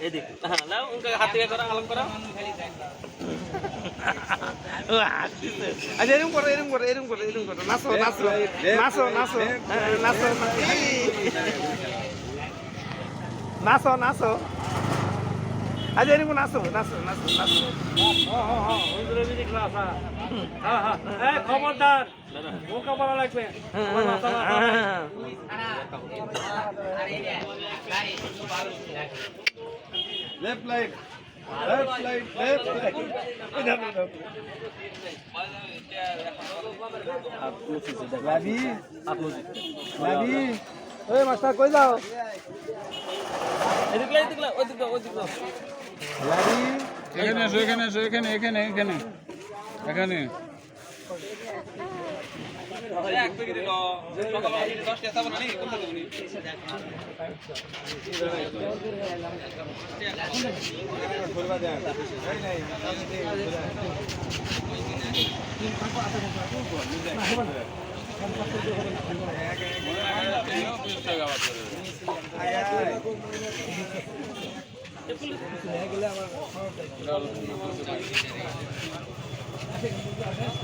এদিক হ্যাঁ নাও উনকে হাত থেকে করো আলম করো আচ্ছা এরকম করো এরকম করো এরকম করো এরকম করো নাচো নাচো নাচো নাচো নাচো নাচো নাচো আচ্ছা এরকম নাচো নাচো নাচো নাচো খবরদার মোকা বলা লাগবে Left leg. Left leg. Left leg. Labi. Labi. Hey, master koi jao. এদিকে এদিকে ওদিকে ওদিকে Labi. এখানে আসো এখানে আসো এখানে এখানে এখানে এখানে এক প্যাকেট লো সকাল 10 টা সাবান আনি কোনটা দেবনি Khulwa de. আয় আয়